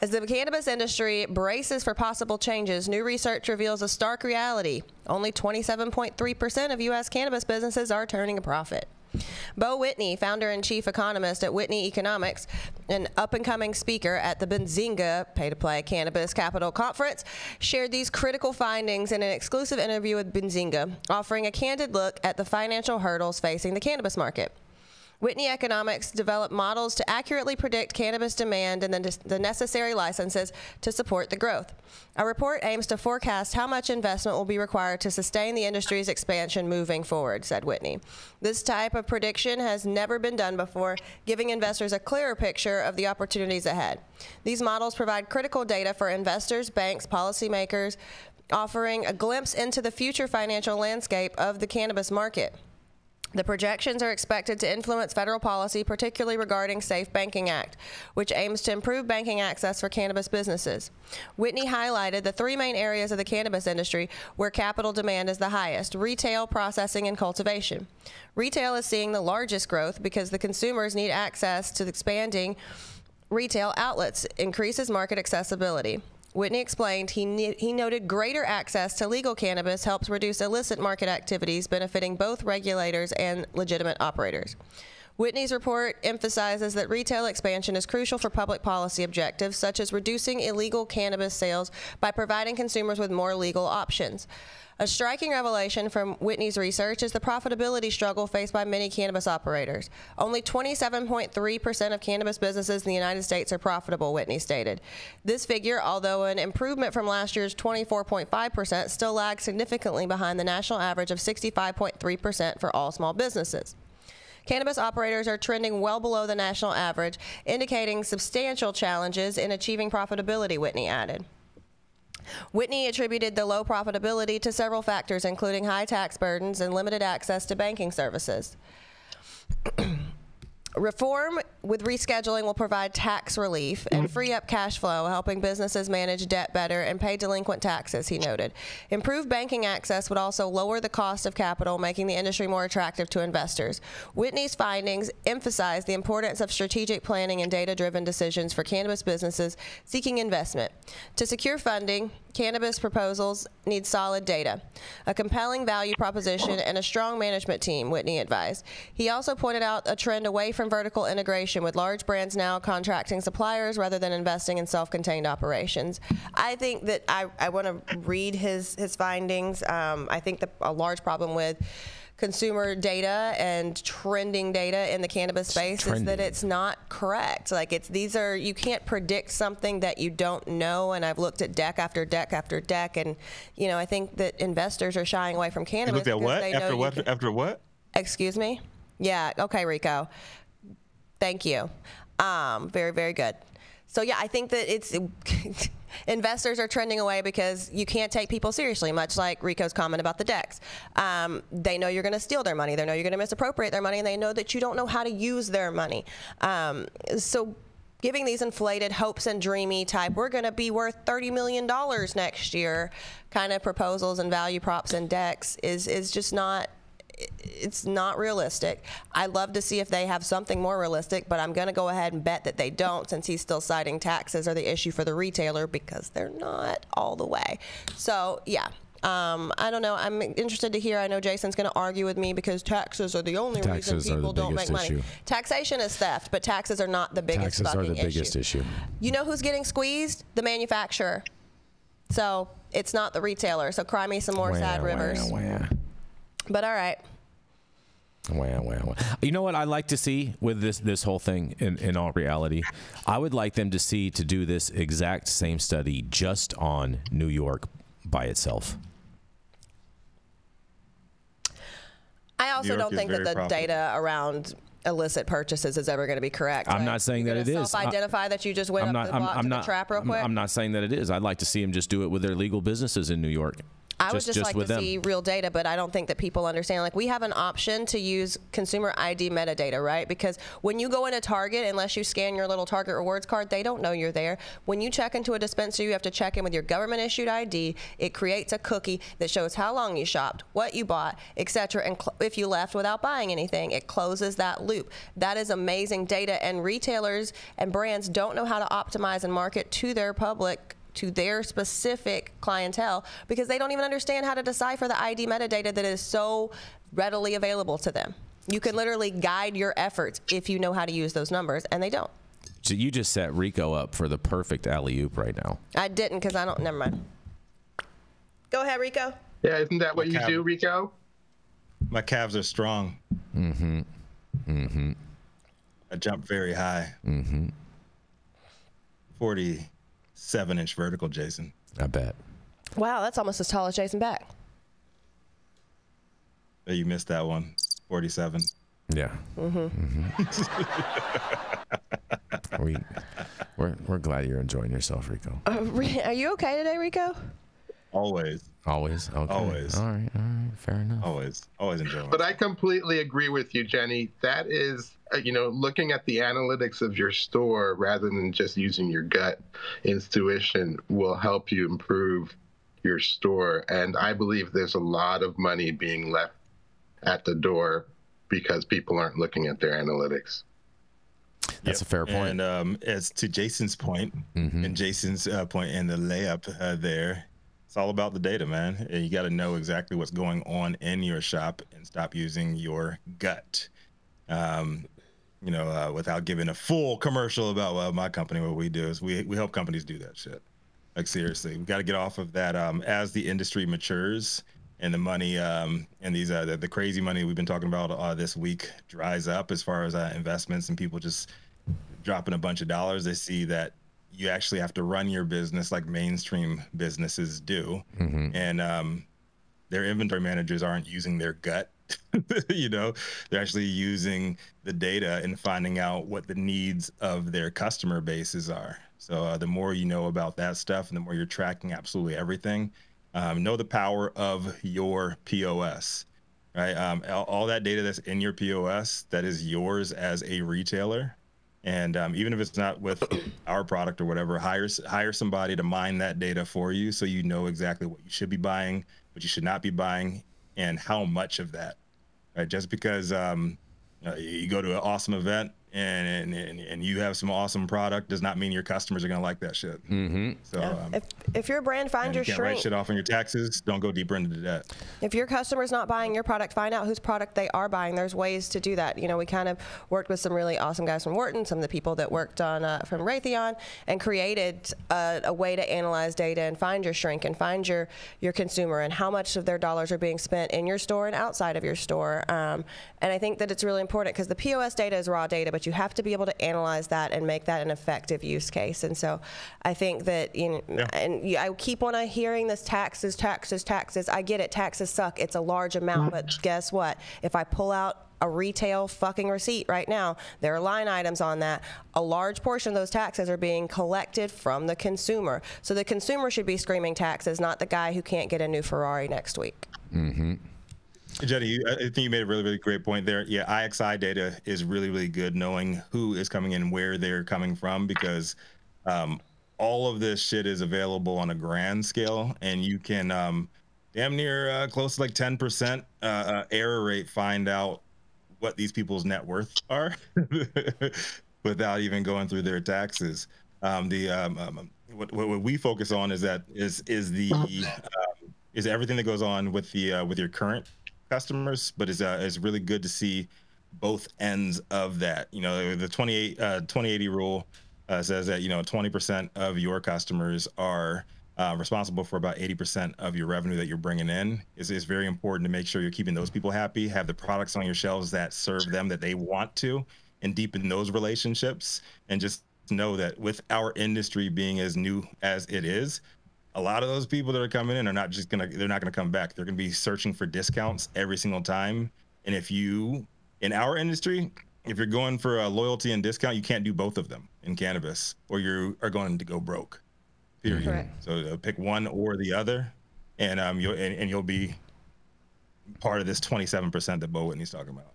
As the cannabis industry braces for possible changes, new research reveals a stark reality. Only 27.3% of U.S. cannabis businesses are turning a profit. Bo Whitney, founder and chief economist at Whitney Economics, an up-and-coming speaker at the Benzinga Pay-to-Play Cannabis Capital Conference, shared these critical findings in an exclusive interview with Benzinga, offering a candid look at the financial hurdles facing the cannabis market. Whitney Economics developed models to accurately predict cannabis demand and the necessary licenses to support the growth. Our report aims to forecast how much investment will be required to sustain the industry's expansion moving forward, said Whitney. This type of prediction has never been done before, giving investors a clearer picture of the opportunities ahead. These models provide critical data for investors, banks, policymakers, offering a glimpse into the future financial landscape of the cannabis market. The projections are expected to influence federal policy, particularly regarding SAFE Banking Act, which aims to improve banking access for cannabis businesses. Whitney highlighted the three main areas of the cannabis industry where capital demand is the highest: retail, processing, and cultivation. Retail is seeing the largest growth because the consumers need access to the expanding retail outlets, increases market accessibility. Whitney explained he noted greater access to legal cannabis helps reduce illicit market activities, benefiting both regulators and legitimate operators. Whitney's report emphasizes that retail expansion is crucial for public policy objectives, such as reducing illegal cannabis sales by providing consumers with more legal options. A striking revelation from Whitney's research is the profitability struggle faced by many cannabis operators. Only 27.3% of cannabis businesses in the United States are profitable, Whitney stated. This figure, although an improvement from last year's 24.5%, still lags significantly behind the national average of 65.3% for all small businesses. Cannabis operators are trending well below the national average, indicating substantial challenges in achieving profitability, Whitney added. Whitney attributed the low profitability to several factors, including high tax burdens and limited access to banking services. Reform with rescheduling will provide tax relief and free up cash flow, helping businesses manage debt better and pay delinquent taxes, he noted. Improved banking access would also lower the cost of capital, making the industry more attractive to investors. Whitney's findings emphasize the importance of strategic planning and data-driven decisions for cannabis businesses seeking investment. To secure funding, cannabis proposals need solid data, a compelling value proposition, and a strong management team, Whitney advised. He also pointed out a trend away from vertical integration, with large brands now contracting suppliers rather than investing in self-contained operations. I think that I want to read his findings. I think that a large problem with consumer data and trending data in the cannabis space is that it's not correct. Like you can't predict something that you don't know. And I've looked at deck after deck after deck, and I think that investors are shying away from cannabis. You looked at what? After what? Excuse me? Yeah. Okay, Rico. Thank you. Very, very good. So yeah, I think that investors are trending away because you can't take people seriously, much like Rico's comment about the decks. They know you're going to steal their money. They know you're going to misappropriate their money, and they know that you don't know how to use their money. So giving these inflated hopes and dreamy type, we're going to be worth $30 million next year kind of proposals and value props and decks is just not, it's not realistic. I'd love to see if they have something more realistic, but I'm going to go ahead and bet that they don't, since he's still citing taxes are the issue for the retailer, because they're not all the way. So, yeah. I don't know. I'm interested to hear. I know Jason's going to argue with me because taxes are the only reason people don't make money. Taxation is theft, but taxes are not the biggest fucking issue. Taxes are the biggest issue. You know who's getting squeezed? The manufacturer. So it's not the retailer. So cry me some more sad rivers. But all right. You know what I'd like to see with this whole thing in all reality? I would like them to do this exact same study just on New York by itself. I also don't think that the data around illicit purchases is ever going to be correct. I'm not saying that it is. Self-identify that you just went up the block to the trap real quick? I'm not saying that it is. I'd like to see them just do it with their legal businesses in New York. I would just like to see real data, but I don't think that people understand. Like, we have an option to use consumer ID metadata, right? Because when you go into Target, unless you scan your little Target rewards card, they don't know you're there. When you check into a dispensary, you have to check in with your government-issued ID. It creates a cookie that shows how long you shopped, what you bought, etc. And if you left without buying anything, it closes that loop. That is amazing data, and retailers and brands don't know how to optimize and market to their public, to their specific clientele, because they don't even understand how to decipher the ID metadata that is so readily available to them. You can literally guide your efforts if you know how to use those numbers, and they don't. So you just set Rico up for the perfect alley-oop right now. I didn't, because I don't, never mind. Go ahead, Rico. Yeah, isn't that what you do, Rico? My calves are strong. Mm-hmm. Mm-hmm. I jump very high. Mm-hmm. 47-inch vertical, Jason. I bet. Wow, that's almost as tall as Jason Beck. But you missed that one. 47. Yeah. Mm-hmm. Mm-hmm. We're glad you're enjoying yourself, Rico. Are you okay today, Rico? Always. Always? Okay. Always. All right. Fair enough. Always enjoying. But I completely agree with you, Jenny. That is, looking at the analytics of your store rather than just using your gut intuition will help you improve your store. And I believe there's a lot of money being left at the door because people aren't looking at their analytics. That's a fair point. And as to Jason's point, and Jason's point and the layup there, it's all about the data, man. You got to know exactly what's going on in your shop and stop using your gut. Without giving a full commercial about my company, what we do is we help companies do that shit. Like, seriously, we got to get off of that as the industry matures and the money and these the crazy money we've been talking about this week dries up as far as investments and people just dropping a bunch of dollars. They see that you actually have to run your business like mainstream businesses do. And their inventory managers aren't using their gut. They're actually using the data and finding out what the needs of their customer bases are. So the more you know about that stuff and the more you're tracking absolutely everything, know the power of your POS, right? All that data that's in your POS, that is yours as a retailer. And even if it's not with our product or whatever, hire somebody to mine that data for you so you know exactly what you should be buying, what you should not be buying, and how much of that. Right? Just because you go to an awesome event and you have some awesome product does not mean your customers are going to like that shit. So if your brand finds your shrink, shrink, write shit off on your taxes, don't go deeper into debt. If your customer's not buying your product, find out whose product they are buying. There's ways to do that. We kind of worked with some really awesome guys from Wharton, some of the people that worked on from Raytheon, and created a way to analyze data and find your shrink and find your consumer and how much of their dollars are being spent in your store and outside of your store. And I think that it's really important because the POS data is raw data, but you have to be able to analyze that and make that an effective use case. And so I think that, I keep on hearing this taxes. I get it. Taxes suck. It's a large amount, but guess what? If I pull out a retail fucking receipt right now, there are line items on that. A large portion of those taxes are being collected from the consumer. So the consumer should be screaming taxes, not the guy who can't get a new Ferrari next week. Jenny, I think you made a really, really great point there. Yeah, IXI data is really, really good knowing who is coming in, where they're coming from, because all of this shit is available on a grand scale, and you can damn near close to like 10% error rate find out what these people's net worth are without even going through their taxes. What we focus on is everything that goes on with your current customers, but it's really good to see both ends of that. The 2080 rule says that 20% of your customers are responsible for about 80% of your revenue that you're bringing in. It's very important to make sure you're keeping those people happy, have the products on your shelves that serve them that they want to, and deepen those relationships. And just know that with our industry being as new as it is, a lot of those people that are coming in are not gonna come back. They're gonna be searching for discounts every single time. And in our industry, if you're going for a loyalty and discount, you can't do both of them in cannabis, or you are going to go broke. Period. Correct. So pick one or the other. and you'll be part of this 27% that Bo Whitney's talking about.